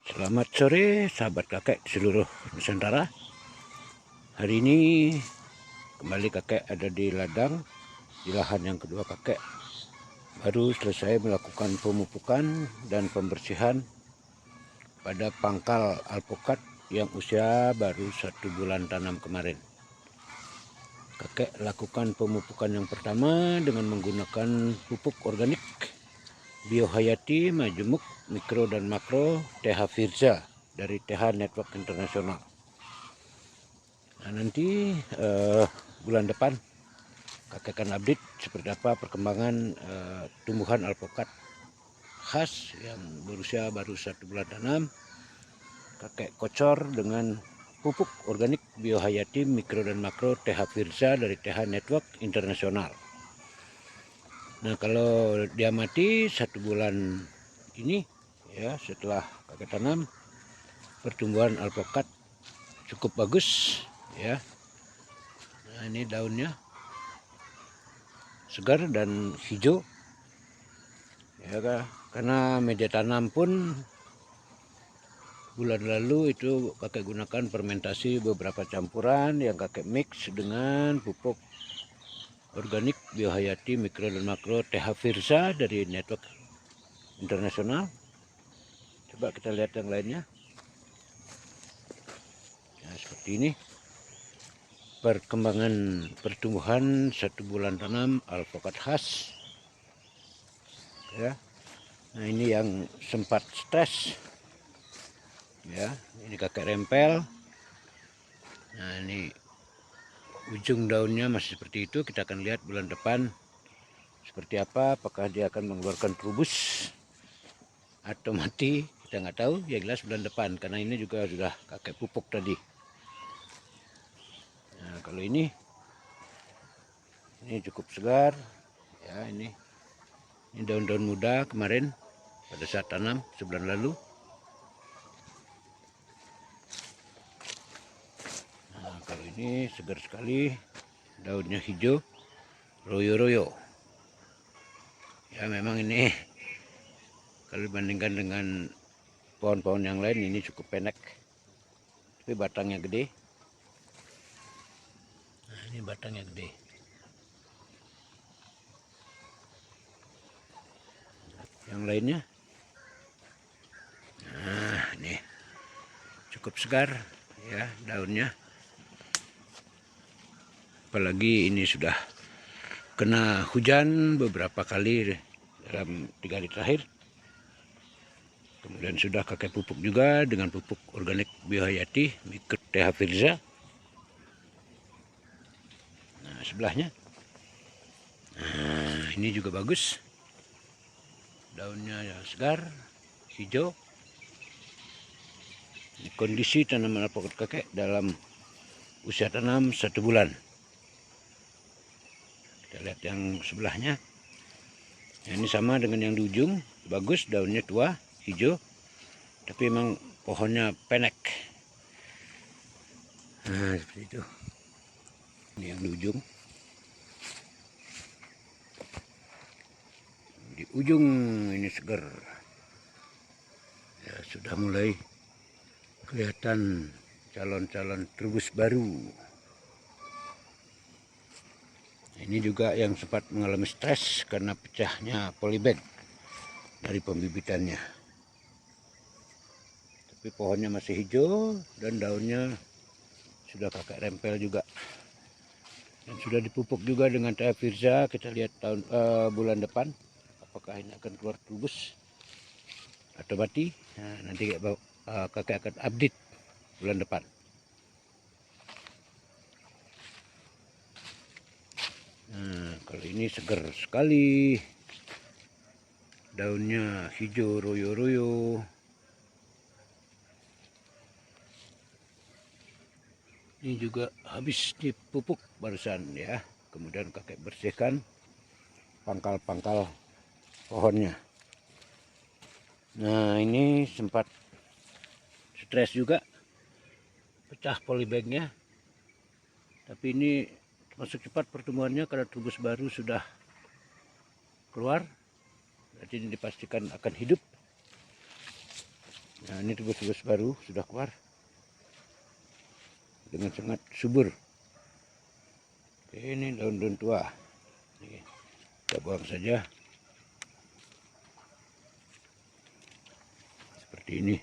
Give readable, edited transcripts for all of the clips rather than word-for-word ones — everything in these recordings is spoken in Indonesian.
Selamat sore sahabat kakek di seluruh Nusantara. Hari ini kembali kakek ada di ladang, di lahan yang kedua kakek. Baru selesai melakukan pemupukan dan pembersihan pada pangkal alpukat yang usia baru 1 bulan tanam kemarin. Kakek lakukan pemupukan yang pertama dengan menggunakan pupuk organik Biohayati, Majemuk, Mikro dan Makro, TH Firza dari TH Network Internasional. Nah, nanti bulan depan kakek akan update seperti apa perkembangan tumbuhan alpukat khas yang berusia baru 1 bulan tanam. Kakek kocor dengan pupuk organik Biohayati, Mikro dan Makro, TH Firza dari TH Network Internasional. Nah, kalau dia mati 1 bulan ini ya, setelah kakek tanam, pertumbuhan alpukat cukup bagus ya. Nah, ini daunnya segar dan hijau ya, karena media tanam pun bulan lalu itu kakek gunakan fermentasi beberapa campuran yang kakek mix dengan pupuk organik Biohayati, Mikro dan Makro, TH Firza dari Network Internasional. Coba kita lihat yang lainnya. Nah, seperti ini perkembangan pertumbuhan 1 bulan tanam alpukat khas ya. Nah, ini yang sempat stres ya, ini kakek rempel. Nah, ini ujung daunnya masih seperti itu. Kita akan lihat bulan depan seperti apa, apakah dia akan mengeluarkan trubus atau mati, kita nggak tahu. Ya jelas bulan depan, karena ini juga sudah kakek pupuk tadi. Nah, kalau ini cukup segar ya. Ini daun-daun muda kemarin pada saat tanam sebulan lalu. Nah, kalau ini segar sekali, daunnya hijau royo-royo ya. Memang ini kalau dibandingkan dengan pohon-pohon yang lain ini cukup pendek, tapi batangnya gede. Nah, ini batangnya gede. Yang lainnya, nah ini cukup segar ya daunnya. Apalagi ini sudah kena hujan beberapa kali dalam 3 hari terakhir. Kemudian sudah kakek pupuk juga dengan pupuk organik Biohayati, Mikro, TH Firza. Nah, sebelahnya, nah, ini juga bagus, daunnya segar hijau. Ini kondisi tanaman alpukat kakek dalam usia tanam 1 bulan. Kita lihat yang sebelahnya. Nah, ini sama dengan yang di ujung, bagus, daunnya tua hijau, tapi memang pohonnya pendek. Nah, seperti itu. Ini yang di ujung. Di ujung ini segar ya, sudah mulai kelihatan calon-calon trubus baru. Ini juga yang sempat mengalami stres karena pecahnya polybag dari pembibitannya. Tapi pohonnya masih hijau dan daunnya sudah kakek rempel juga. Dan sudah dipupuk juga dengan TH Firza. Kita lihat bulan depan apakah ini akan keluar trubus atau mati. Nah, nanti kakek akan update bulan depan. Nah, kalau ini segar sekali, daunnya hijau royo-royo. Ini juga habis dipupuk barusan ya. Kemudian kakek bersihkan pangkal-pangkal pohonnya. Nah, ini sempat stres juga, pecah polybagnya. Tapi ini masuk cepat pertumbuhannya karena trubus baru sudah keluar. Berarti ini dipastikan akan hidup. Nah, ini tugas-tugas baru sudah keluar dengan sangat subur. Oke, ini daun-daun tua. Ini kita buang saja. Seperti ini.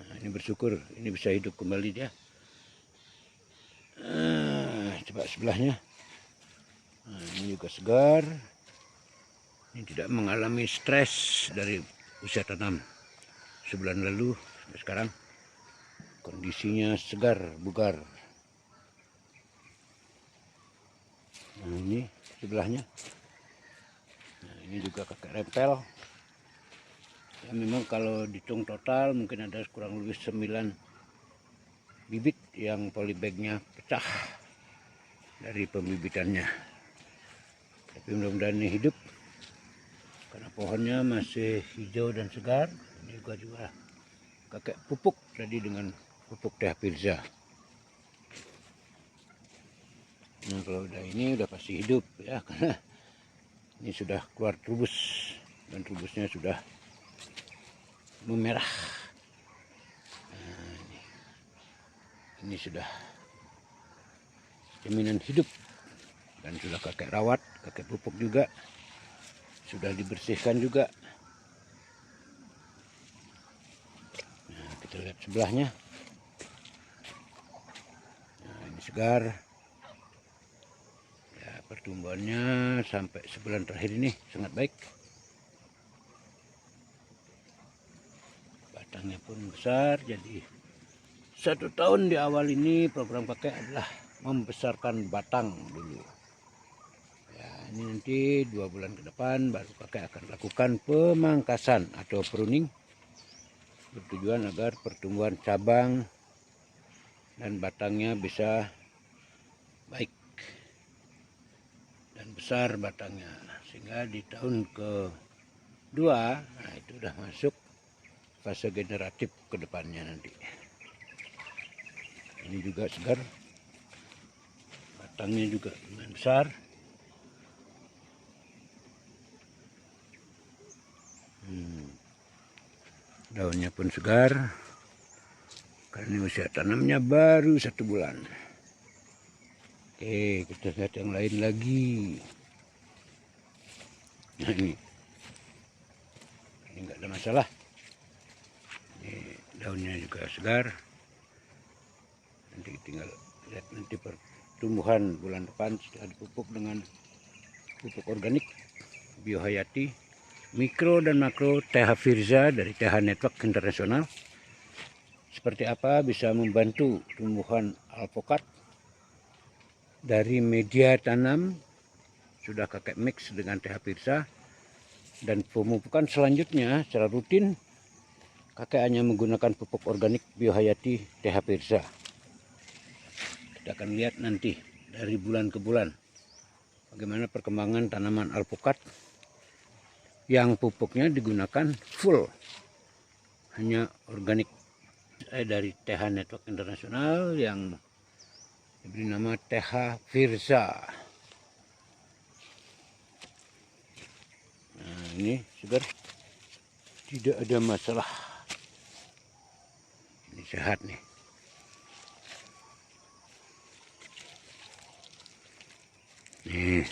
Nah, ini bersyukur ini bisa hidup kembali dia. Coba sebelahnya. Nah, ini juga segar. Ini tidak mengalami stres dari usia tanam sebulan lalu sampai sekarang. Kondisinya segar, bugar. Nah, ini sebelahnya. Nah, ini juga kakek rempel. Ya, memang kalau dihitung total mungkin ada kurang lebih 9 bibit yang polybagnya pecah dari pembibitannya. Tapi mudah-mudahan ini hidup karena pohonnya masih hijau dan segar. Ini juga kakek pupuk tadi dengan pupuk TH Firza. Nah, kalau udah ini udah pasti hidup ya, karena ini sudah keluar trubus dan trubusnya sudah memerah. Nah, ini sudah jaminan hidup dan sudah kakek rawat, kakek pupuk juga, sudah dibersihkan juga. Nah, kita lihat sebelahnya. Nah, ini segar. Ya, pertumbuhannya sampai sebulan terakhir ini sangat baik. Batangnya pun besar, jadi 1 tahun di awal ini program kakek adalah membesarkan batang dulu. Ya, ini nanti 2 bulan ke depan baru kakek akan lakukan pemangkasan atau pruning, bertujuan agar pertumbuhan cabang dan batangnya bisa baik dan besar batangnya, sehingga di tahun kedua, nah itu udah masuk fase generatif ke depannya nanti. Ini juga segar, batangnya juga lumayan besar. Daunnya pun segar, karena usia tanamnya baru 1 bulan. Oke, kita lihat yang lain lagi. Nah, ini nggak ada masalah. Ini daunnya juga segar. Nanti tinggal lihat nanti pertumbuhan bulan depan setelah dipupuk dengan pupuk organik Biohayati, mikro dan makro TH Firza dari TH Network Internasional. Seperti apa bisa membantu tumbuhan alpukat dari media tanam sudah kakek mix dengan TH Firza, dan pemupukan selanjutnya secara rutin kakek hanya menggunakan pupuk organik Biohayati TH Firza. Kita akan lihat nanti dari bulan ke bulan bagaimana perkembangan tanaman alpukat yang pupuknya digunakan full hanya organik. Dari TH Network Internasional yang diberi nama TH Firza. Nah, ini segar, tidak ada masalah, ini sehat nih. Nih,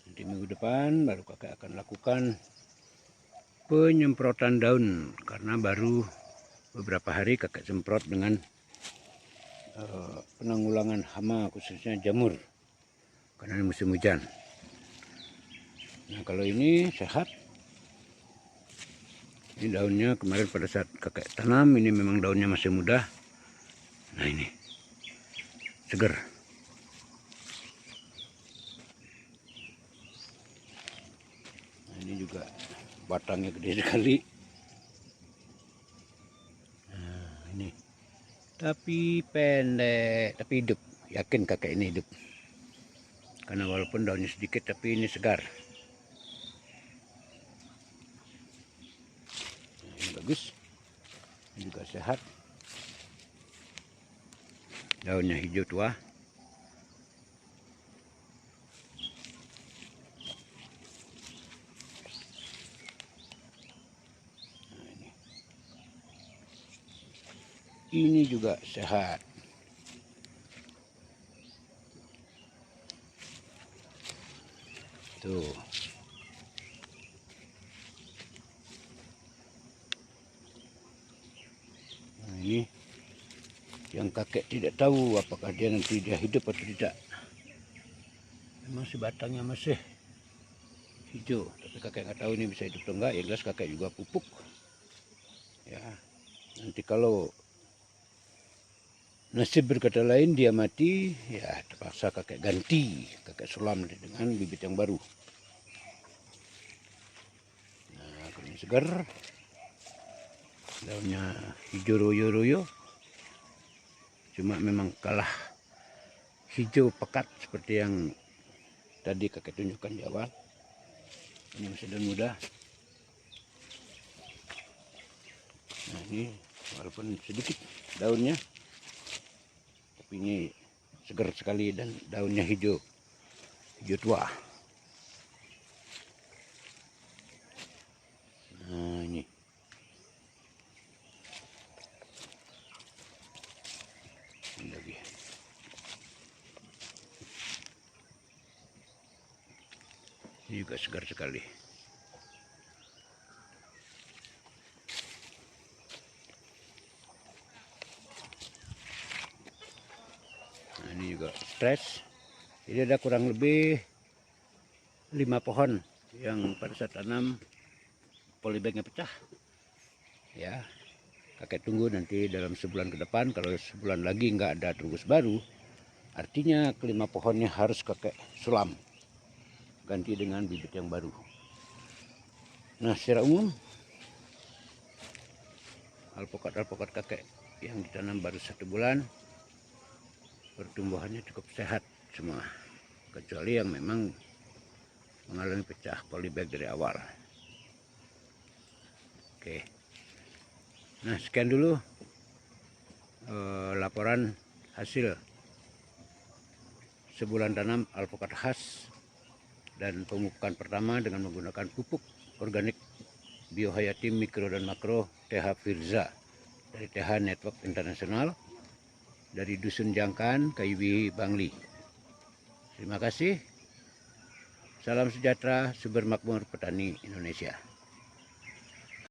nanti minggu depan baru kakek akan lakukan penyemprotan daun, karena baru beberapa hari kakek semprot dengan penanggulangan hama khususnya jamur karena ini musim hujan. Nah, kalau ini sehat. Ini daunnya kemarin pada saat kakek tanam ini memang daunnya masih muda. Nah, ini segar. Nah, ini juga batangnya gede sekali. Nah, ini tapi pendek, tapi hidup. Yakin kakek ini hidup, karena walaupun daunnya sedikit tapi ini segar. Nah, ini bagus, ini juga sehat, daunnya hijau tua. ini juga sehat. Tuh. Nah, ini yang kakek tidak tahu apakah dia nanti hidup atau tidak. Memang si batangnya masih hijau, tapi kakek nggak tahu ini bisa hidup atau enggak. Yang jelas kakek juga pupuk. Ya, nanti kalau nasib berkata lain dia mati, ya terpaksa kakek ganti, kakek sulam dengan bibit yang baru. Nah, kuning segar, daunnya hijau royo-royo, cuma memang kalah hijau pekat seperti yang tadi kakek tunjukkan di awal. Ini masih daun muda. Nah, ini walaupun sedikit daunnya, tapi ini segar sekali dan daunnya hijau tua. Nah, ini lagi. Ini juga segar sekali. Nah, ini juga stres. Jadi ada kurang lebih 5 pohon yang pada saat tanam polybagnya pecah. Ya, kakek tunggu nanti dalam sebulan ke depan. Kalau sebulan lagi nggak ada terus baru, artinya kelima pohonnya harus kakek sulam, ganti dengan bibit yang baru. Nah, secara umum alpukat kakek yang ditanam baru 1 bulan pertumbuhannya cukup sehat semua, kecuali yang memang mengalami pecah polybag dari awal. Oke, nah sekian dulu laporan hasil sebulan tanam alpukat khas dan pemupukan pertama dengan menggunakan pupuk organik biohayati mikro dan makro TH Firza dari TH Network Internasional dari Dusun Jangkan, KIB Bangli. Terima kasih. Salam sejahtera, sumber makmur petani Indonesia.